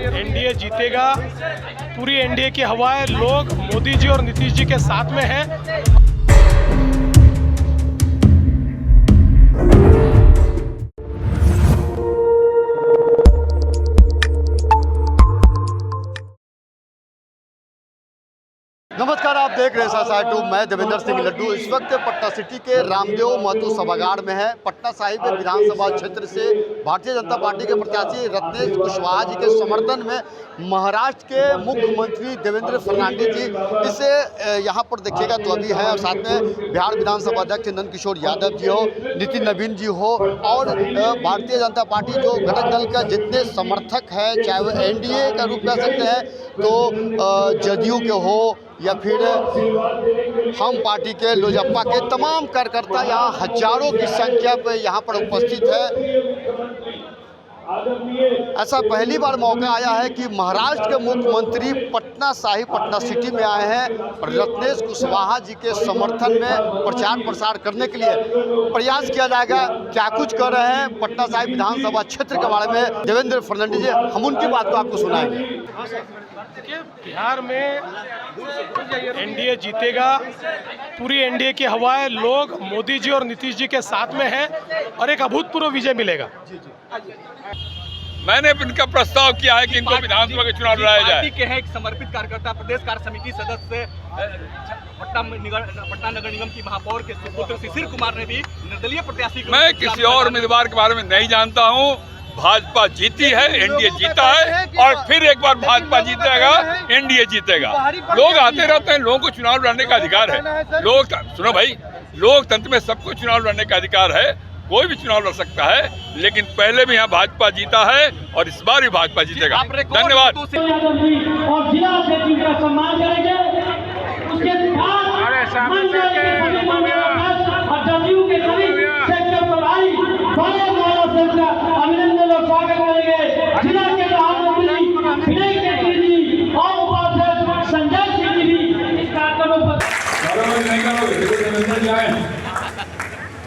NDA जीतेगा। पूरी NDA की हवा है, लोग मोदी जी और नीतीश जी के साथ में हैं। नमस्कार, आप देख रहे हैं सासाटू। मैं देवेंद्र सिंह लड्डू इस वक्त पटना सिटी के रामदेव महतो सभागार में है। पटना साहिब विधानसभा क्षेत्र से भारतीय जनता पार्टी के प्रत्याशी रत्नेश कुशवाहा जी के समर्थन में महाराष्ट्र के मुख्यमंत्री देवेंद्र फडणवीस जी इसे यहाँ पर देखिएगा तो अभी है, और साथ में बिहार विधानसभा अध्यक्ष नंद किशोर यादव जी हो, नितिन नवीन जी हो, और भारतीय जनता पार्टी जो घटक दल का जितने समर्थक हैं, चाहे वो एनडीए का रूप कह सकते हैं तो जदयू के हो या फिर हम पार्टी के लोजप्पा के तमाम कार्यकर्ता यहाँ हजारों की संख्या पे यहाँ पर उपस्थित है। ऐसा पहली बार मौका आया है कि महाराष्ट्र के मुख्यमंत्री पटना साहिब पटना सिटी में आए हैं और रत्नेश कुशवाहा जी के समर्थन में प्रचार प्रसार करने के लिए प्रयास किया जाएगा। क्या कुछ कर रहे हैं पटना साहिब विधानसभा क्षेत्र के बारे में देवेंद्र फडणवीस जी, हम उनकी बात को आपको सुनाएंगे। देखिए, बिहार में एनडीए जीतेगा। पूरी एनडीए की हवा है, लोग मोदी जी और नीतीश जी के साथ में हैं और एक अभूतपूर्व विजय मिलेगा। मैंने इनका प्रस्ताव किया है कि इनको विधानसभा के चुनाव लड़ाया जाए। पार्टी के हैं एक समर्पित कार्यकर्ता, प्रदेश कार्य समिति सदस्य, पटना नगर निगम की महापौर के सुपुत्र शिशिर कुमार ने भी निर्दलीय प्रत्याशी। मैं किसी और उम्मीदवार के बारे में नहीं जानता हूँ। भाजपा जीती है, एनडीए जीता है और फिर एक बार भाजपा जीतेगा, एनडीए जीतेगा। लोग आते रहते हैं, लोगों को चुनाव लड़ने का अधिकार है। लोग सुनो भाई, लोकतंत्र में सबको चुनाव लड़ने का अधिकार है, कोई भी चुनाव लड़ सकता है, लेकिन पहले भी यहाँ भाजपा जीता है और इस बार भी भाजपा जीतेगा। धन्यवाद।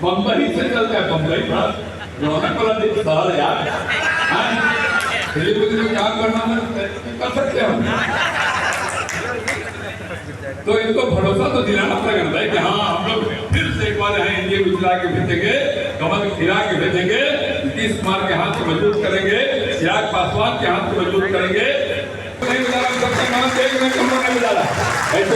बम्बई से चलता है, बम्बई रौनक वाला शहर है यार। क्या करना कर सकते हो, तो इनको भरोसा तो दिलाना पड़ेगा कि हाँ हम लोग फिर से एक बार यहाँ एनडीए को खिला के भेजेंगे, कमल खिला के भेजेंगे, नीतीश कुमार के हाथ से मजबूत करेंगे, चिराग पासवान के हाथ से मजबूत करेंगे। नहीं मिला सबका नाम देख में कमल नहीं मिला ऐसे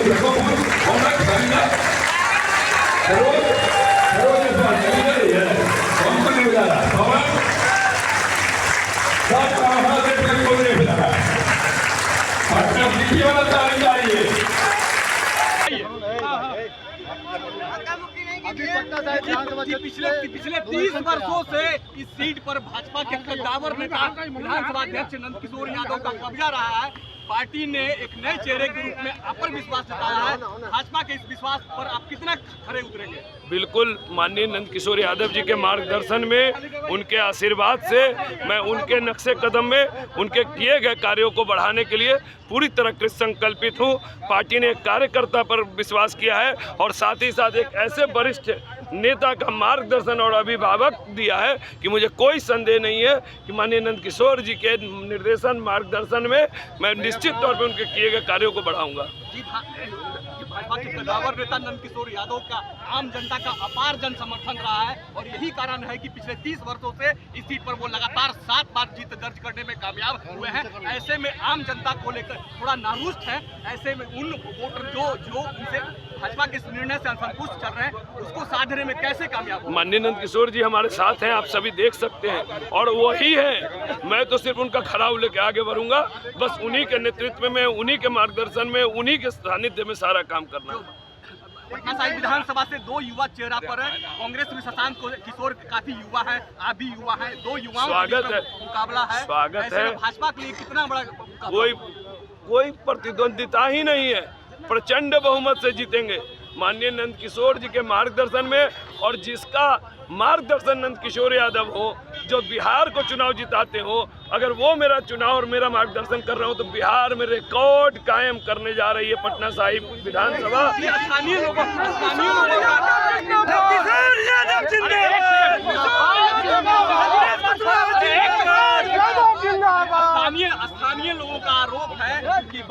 पिछले 30 वर्षों से इस सीट पर भाजपा के कद्दावर नेता विधानसभा अध्यक्ष नंद किशोर यादव का कब्जा रहा है। पार्टी ने एक नए चेहरे के रूप में आप पर विश्वास जताया है। भाजपा के इस विश्वास पर आप कितना खरे उतरेंगे? बिल्कुल, माननीय नंद किशोर यादव जी के मार्गदर्शन में, उनके आशीर्वाद से मैं उनके नक्शे कदम में उनके किए गए कार्यों को बढ़ाने के लिए पूरी तरह कृत संकल्पित हूँ। पार्टी ने एक कार्यकर्ता पर विश्वास किया है और साथ ही साथ एक ऐसे वरिष्ठ नेता का मार्गदर्शन और अभिभावक दिया है कि मुझे कोई संदेह नहीं है कि माननीय नंद किशोर जी के निर्देशन मार्गदर्शन में मैं निश्चित तौर पर उनके किए गए कार्यों को बढ़ाऊंगा। भाजपा के कद्दावर नेता नंद किशोर यादव का आम जनता का अपार जन समर्थन रहा है और यही कारण है कि पिछले 30 वर्षों से इस सीट पर वो लगातार 7 बार जीत दर्ज करने में कामयाब हुए हैं। ऐसे में आम जनता को लेकर थोड़ा नारुष्ट है। ऐसे में उन वोटर जो उनसे भाजपा के निर्णय से असंतुष्ट चल रहे हैं, उसको साधने में कैसे कामयाब हो? माननीय नंद किशोर जी हमारे साथ हैं, आप सभी देख सकते हैं, और वही है। मैं तो सिर्फ उनका खड़ाऊ लेके आगे बढ़ूंगा। बस उन्हीं के नेतृत्व में, उन्हीं के मार्गदर्शन में, उन्हीं के सानिध्य में सारा काम करना। पटना साहिब विधानसभा से 2 युवा चेहरा पर है। कांग्रेस में शशांक किशोर काफी युवा है, आप भी युवा है, 2 युवाओं का मुकाबला है। स्वागत है। भाजपा के लिए कितना बड़ा कोई प्रतिद्वंदिता ही नहीं है, प्रचंड बहुमत से जीतेंगे माननीय नंद किशोर जी के मार्गदर्शन में। और जिसका मार्गदर्शन नंद किशोर यादव हो, जो बिहार को चुनाव जिताते हो, अगर वो मेरा चुनाव और मेरा मार्गदर्शन कर रहा हो तो बिहार में रिकॉर्ड कायम करने जा रही है पटना साहिब विधानसभा। स्थानीय लोगों का आरोप है कि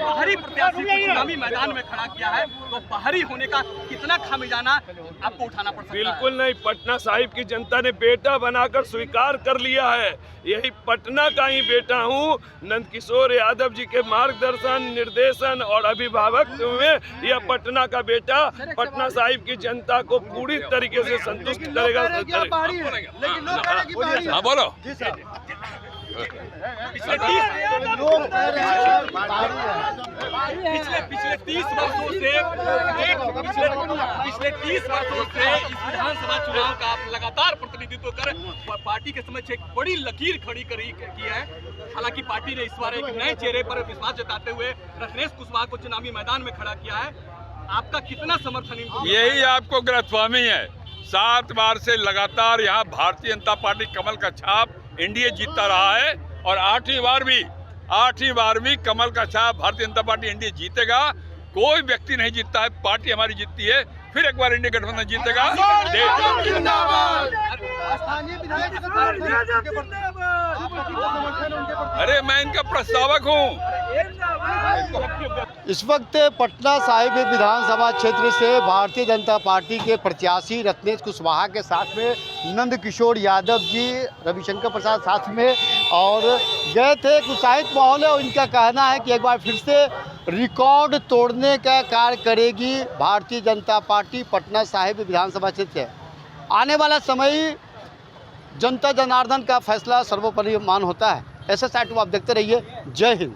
बाहरी प्रत्याशी को चुनावी मैदान में खड़ा किया है, तो बाहरी होने का कितना खामियाजा आपको उठाना पड़ सकता है? बिल्कुल नहीं, पटना साहिब की जनता ने बेटा बनाकर स्वीकार कर लिया है। यही पटना का ही बेटा हूँ। नंदकिशोर यादव जी के मार्गदर्शन, निर्देशन और अभिभावक में यह पटना का बेटा पटना साहिब की जनता को पूरी तरीके से संतुष्ट करेगा। हाँ बोलो। पिछले 30 वर्षों से इस विधानसभा चुनाव का आप लगातार प्रतिनिधित्व कर पार्टी के समक्ष एक बड़ी लकीर खड़ी की है। हालांकि पार्टी ने इस बार एक नए चेहरे पर विश्वास जताते हुए रत्नेश कुशवाहा को चुनावी मैदान में खड़ा किया है। आपका कितना समर्थन? यही आपको गलतफहमी है। 7 बार से लगातार यहाँ भारतीय जनता पार्टी कमल का छाप एनडीए जीतता रहा है और 8वीं बार भी कमल का छाप भारतीय जनता पार्टी एनडीए जीतेगा। कोई व्यक्ति नहीं जीतता है, पार्टी हमारी जीतती है। फिर एक बार इंडिया गठबंधन जीतेगा। अरे मैं इनका प्रस्तावक हूँ। इस वक्त पटना साहिब विधानसभा क्षेत्र से भारतीय जनता पार्टी के प्रत्याशी रत्नेश कुशवाहा के साथ में नंदकिशोर यादव जी, रविशंकर प्रसाद साथ में और गए थे। एक उत्साहित माहौल है और इनका कहना है कि एक बार फिर से रिकॉर्ड तोड़ने का कार्य करेगी भारतीय जनता पार्टी पटना साहिब विधानसभा क्षेत्र। आने वाला समय जनता जनार्दन का फैसला सर्वोपरि मान होता है। SSI 2 आप देखते रहिए। जय हिंद।